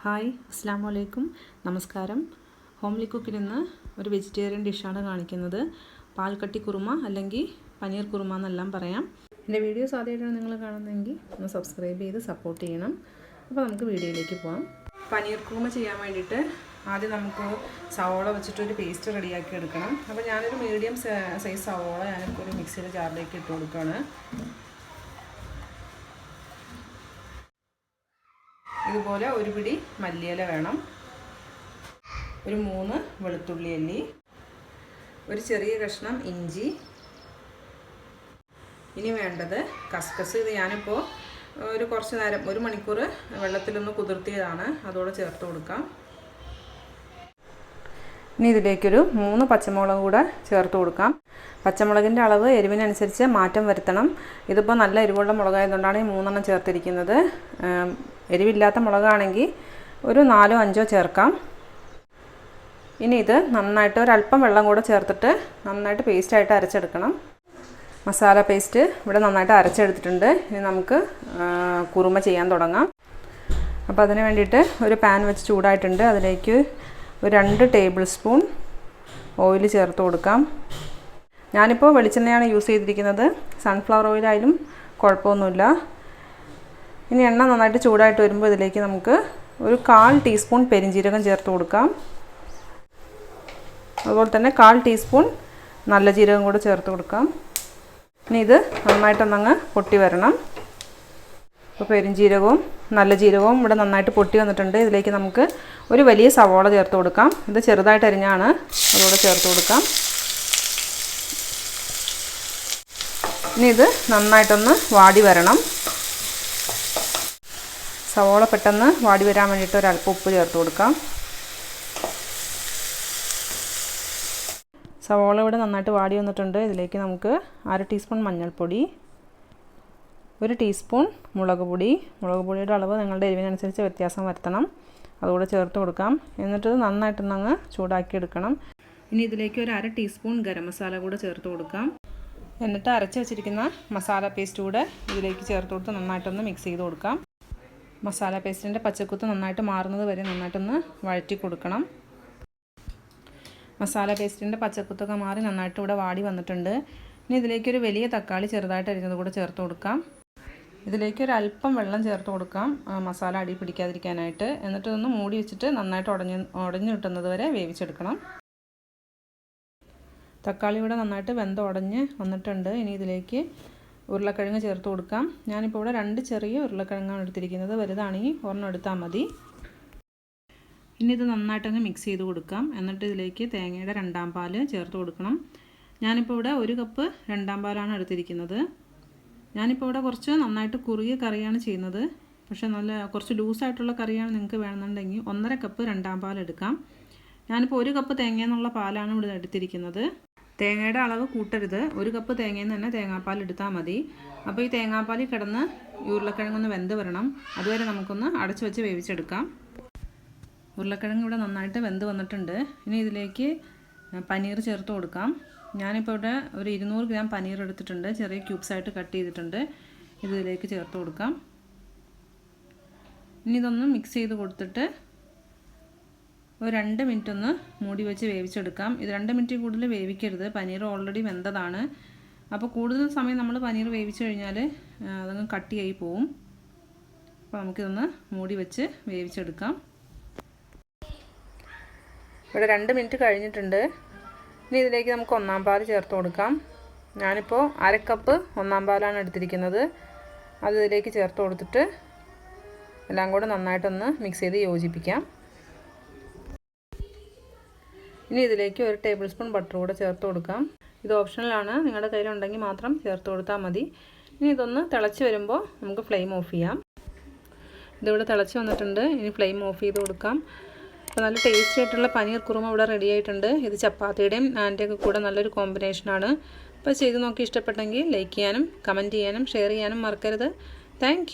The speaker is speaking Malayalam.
ഹായ് അസ്സലാമു അലൈക്കും നമസ്കാരം. ഹോംലി കുക്കിൽ നിന്ന് ഒരു വെജിറ്റേറിയൻ ഡിഷാണ് കാണിക്കുന്നത്. പാൽക്കട്ടി കുറുമ അല്ലെങ്കിൽ പനീർ കുറുമ എന്നെല്ലാം പറയാം. എൻ്റെ വീഡിയോസ് ആദ്യമായിട്ടാണ് നിങ്ങൾ കാണുന്നതെങ്കിൽ ഒന്ന് സബ്സ്ക്രൈബ് ചെയ്ത് സപ്പോർട്ട് ചെയ്യണം. അപ്പോൾ നമുക്ക് വീഡിയോയിലേക്ക് പോകാം. പനീർ കുറുമ ചെയ്യാൻ വേണ്ടിയിട്ട് ആദ്യം നമുക്ക് സവോള വെച്ചിട്ടൊരു പേസ്റ്റ് റെഡിയാക്കി എടുക്കണം. അപ്പോൾ ഞാനൊരു മീഡിയം സൈസ് സവോള ഞാനിപ്പോൾ ഒരു മിക്സിയുടെ ജാറിലേക്ക് ഇട്ട് കൊടുക്കുകയാണ്. ഇതുപോലെ ഒരു പിടി മല്ലിയില വേണം, ഒരു 3 വെളുത്തുള്ളി അല്ലി, ഒരു ചെറിയ കഷ്ണം ഇഞ്ചി. ഇനി വേണ്ടത് കസ്കസ്. ഇത് ഞാനിപ്പോൾ ഒരു കുറച്ച് നേരം 1 മണിക്കൂർ വെള്ളത്തിലൊന്ന് കുതിർത്തിയതാണ്, അതോടെ ചേർത്ത് കൊടുക്കാം. ഇനി ഇതിലേക്കൊരു 3 പച്ചമുളക് കൂടെ ചേർത്ത് കൊടുക്കാം. പച്ചമുളകിൻ്റെ അളവ് എരിവിനനുസരിച്ച് മാറ്റം വരുത്തണം. ഇതിപ്പോൾ നല്ല എരിവുള്ള മുളകായതുകൊണ്ടാണ് ഈ 3 എണ്ണം ചേർത്തിരിക്കുന്നത്. എരിവില്ലാത്ത മുളകാണെങ്കിൽ ഒരു 4-5 ചേർക്കാം. ഇനി ഇത് നന്നായിട്ട് ഒരല്പം വെള്ളം കൂടെ ചേർത്തിട്ട് നന്നായിട്ട് പേസ്റ്റായിട്ട് അരച്ചെടുക്കണം. മസാല പേസ്റ്റ് ഇവിടെ നന്നായിട്ട് അരച്ചെടുത്തിട്ടുണ്ട്. ഇനി നമുക്ക് കുറുമ ചെയ്യാൻ തുടങ്ങാം. അപ്പോൾ അതിന് വേണ്ടിയിട്ട് ഒരു പാൻ വെച്ച് ചൂടായിട്ടുണ്ട്. അതിലേക്ക് ഒരു 2 ടേബിൾ സ്പൂൺ ഓയിൽ ചേർത്ത് കൊടുക്കാം. ഞാനിപ്പോൾ വെളിച്ചെണ്ണയാണ് യൂസ് ചെയ്തിരിക്കുന്നത്. സൺഫ്ലവർ ഓയിലായാലും കുഴപ്പമൊന്നുമില്ല. ഇനി എണ്ണ നന്നായിട്ട് ചൂടായിട്ട് വരുമ്പോൾ ഇതിലേക്ക് നമുക്ക് ഒരു 1/4 ടീസ്പൂൺ പെരിഞ്ജീരകം ചേർത്ത് കൊടുക്കാം. അതുപോലെ തന്നെ 1/4 ടീസ്പൂൺ നല്ല ജീരകം കൂടെ ചേർത്ത് കൊടുക്കാം. ഇനി ഇത് നന്നായിട്ടൊന്നങ്ങ് പൊട്ടി വരണം. അപ്പോൾ പെരിഞ്ജീരകവും നല്ല ജീരകവും ഇവിടെ നന്നായിട്ട് പൊട്ടി വന്നിട്ടുണ്ട്. ഇതിലേക്ക് നമുക്ക് ഒരു വലിയ സവോള ചേർത്ത് കൊടുക്കാം. ഇത് ചെറുതായിട്ട് അരിഞ്ഞാണ്, അതുകൂടെ ചേർത്ത് കൊടുക്കാം. ഇനി ഇത് നന്നായിട്ടൊന്ന് വാടി വരണം. സവോള പെട്ടെന്ന് വാടി വരാൻ വേണ്ടിയിട്ട് ഒരല്പം ഉപ്പ് ചേർത്ത് കൊടുക്കാം. സവോള ഇവിടെ നന്നായിട്ട് വാടി വന്നിട്ടുണ്ട്. ഇതിലേക്ക് നമുക്ക് 1/2 ടീസ്പൂൺ മഞ്ഞൾപ്പൊടി, 1 ടീസ്പൂൺ മുളക് പൊടിയുടെ അളവ് നിങ്ങളുടെ എരിവിനനുസരിച്ച് വ്യത്യാസം വരുത്തണം. അതുകൂടെ ചേർത്ത് കൊടുക്കാം. എന്നിട്ട് നന്നായിട്ടൊന്നങ്ങ് ചൂടാക്കി എടുക്കണം. ഇനി ഇതിലേക്ക് ഒരു 1/2 ടീസ്പൂൺ ഗരം മസാല കൂടെ ചേർത്ത് കൊടുക്കാം. എന്നിട്ട് അരച്ച് വെച്ചിരിക്കുന്ന മസാല പേസ്റ്റ് കൂടെ ഇതിലേക്ക് ചേർത്ത് കൊടുത്ത് നന്നായിട്ടൊന്ന് മിക്സ് ചെയ്ത് കൊടുക്കാം. മസാല പേസ്റ്റിൻ്റെ പച്ചക്കുത്ത് നന്നായിട്ട് മാറുന്നത് വരെ നന്നായിട്ടൊന്ന് വഴറ്റി കൊടുക്കണം. മസാല പേസ്റ്റിൻ്റെ പച്ചക്കുത്തൊക്കെ മാറി നന്നായിട്ട് ഇവിടെ വാടി വന്നിട്ടുണ്ട്. ഇനി ഇതിലേക്കൊരു വലിയ തക്കാളി ചെറുതായിട്ട് അരിഞ്ഞത് കൂടെ ചേർത്ത് കൊടുക്കാം. ഇതിലേക്ക് ഒരു അല്പം വെള്ളം ചേർത്ത് കൊടുക്കാം, മസാല അടി പിടിക്കാതിരിക്കാനായിട്ട്. എന്നിട്ട് ഇതൊന്ന് മൂടി വെച്ചിട്ട് നന്നായിട്ട് ഉടഞ്ഞു കിട്ടുന്നത് വരെ വേവിച്ചെടുക്കണം. തക്കാളി ഇവിടെ നന്നായിട്ട് ഉടഞ്ഞ് വന്നിട്ടുണ്ട്. ഇനി ഇതിലേക്ക് ഉരുളക്കിഴങ്ങ് ചേർത്ത് കൊടുക്കാം. ഞാനിപ്പോൾ ഇവിടെ 2 ചെറിയ ഉരുളക്കിഴങ്ങാണ് എടുത്തിരിക്കുന്നത്. വലുതാണെങ്കിൽ 1 എടുത്താൽ മതി. ഇനി ഇത് നന്നായിട്ടങ്ങ് മിക്സ് ചെയ്ത് കൊടുക്കാം. എന്നിട്ട് ഇതിലേക്ക് തേങ്ങയുടെ 2ാം പാല് ചേർത്ത് കൊടുക്കണം. ഞാനിപ്പോൾ ഇവിടെ 1 കപ്പ് 2ാം പാലാണ് എടുത്തിരിക്കുന്നത്. ഞാനിപ്പോൾ ഇവിടെ കുറച്ച് നന്നായിട്ട് കുറുകിയ കറിയാണ് ചെയ്യുന്നത്. പക്ഷേ കുറച്ച് ലൂസായിട്ടുള്ള കറിയാണ് നിങ്ങൾക്ക് വേണമെന്നുണ്ടെങ്കിൽ 1.5 കപ്പ് 2ാം പാൽ എടുക്കാം. ഞാനിപ്പോൾ 1 കപ്പ് തേങ്ങ എന്നുള്ള പാലാണ് ഇവിടെ എടുത്തിരിക്കുന്നത്. തേങ്ങയുടെ അളവ് കൂട്ടരുത്. 1 കപ്പ് തേങ്ങയിൽ നിന്ന് തന്നെ തേങ്ങാപ്പാൽ എടുത്താൽ മതി. അപ്പോൾ ഈ തേങ്ങാപ്പാലിൽ കിടന്ന് ഉരുളക്കിഴങ്ങൊന്ന് വെന്ത് വരണം. അതുവരെ നമുക്കൊന്ന് അടച്ചു വെച്ച് വേവിച്ചെടുക്കാം. ഉരുളക്കിഴങ്ങ് ഇവിടെ നന്നായിട്ട് വെന്ത് വന്നിട്ടുണ്ട്. ഇനി ഇതിലേക്ക് പനീർ ചേർത്ത് കൊടുക്കാം. ഞാനിപ്പോൾ ഇവിടെ ഒരു 200 ഗ്രാം പനീർ എടുത്തിട്ടുണ്ട്. ചെറിയ ക്യൂബ്സായിട്ട് കട്ട് ചെയ്തിട്ടുണ്ട്. ഇതിലേക്ക് ചേർത്ത് കൊടുക്കാം. ഇനി ഇതൊന്ന് മിക്സ് ചെയ്ത് കൊടുത്തിട്ട് ഒരു 2 മിനിറ്റ് ഒന്ന് മൂടി വെച്ച് വേവിച്ചെടുക്കാം. ഇത് 2 മിനിറ്റ് കൂടുതൽ വേവിക്കരുത്. പനീർ ഓൾറെഡി വെന്തതാണ്. അപ്പോൾ കൂടുതൽ സമയം നമ്മൾ പനീർ വേവിച്ച് കഴിഞ്ഞാൽ അതങ്ങ് കട്ടിയായി പോവും. അപ്പോൾ നമുക്കിതൊന്ന് മൂടി വെച്ച് വേവിച്ചെടുക്കാം. ഇവിടെ 2 മിനിറ്റ് കഴിഞ്ഞിട്ടുണ്ട്. ഇനി ഇതിലേക്ക് നമുക്ക് 1ാം പാൽ ചേർത്ത് കൊടുക്കാം. ഞാനിപ്പോൾ 1/2 കപ്പ് 1ാം പാലാണ് എടുത്തിരിക്കുന്നത്. അത് ഇതിലേക്ക് ചേർത്ത് കൊടുത്തിട്ട് എല്ലാം കൂടെ നന്നായിട്ടൊന്ന് മിക്സ് ചെയ്ത് യോജിപ്പിക്കാം. ഇനി ഇതിലേക്ക് 1 ടേബിൾ സ്പൂൺ ബട്ടർ കൂടെ ചേർത്ത് കൊടുക്കാം. ഇത് ഓപ്ഷണലാണ്, നിങ്ങളുടെ കയ്യിലുണ്ടെങ്കിൽ മാത്രം ചേർത്ത് കൊടുത്താൽ മതി. ഇനി ഇതൊന്ന് തിളച്ച് വരുമ്പോൾ നമുക്ക് ഫ്ലെയിം ഓഫ് ചെയ്യാം. ഇതിവിടെ തിളച്ച് വന്നിട്ടുണ്ട്. ഇനി ഫ്ലെയിം ഓഫ് ചെയ്ത് കൊടുക്കാം. അപ്പോൾ നല്ല ടേസ്റ്റി ആയിട്ടുള്ള പനീർ കുറുമ ഇവിടെ റെഡി ആയിട്ടുണ്ട്. ഇത് ചപ്പാത്തിയുടെയും നാൻ്റെയൊക്കെ കൂടെ നല്ലൊരു കോമ്പിനേഷനാണ്. അപ്പോൾ ചെയ്ത് നോക്കി ഇഷ്ടപ്പെട്ടെങ്കിൽ ലൈക്ക് ചെയ്യാനും കമൻറ്റ് ചെയ്യാനും ഷെയർ ചെയ്യാനും മറക്കരുത്. താങ്ക്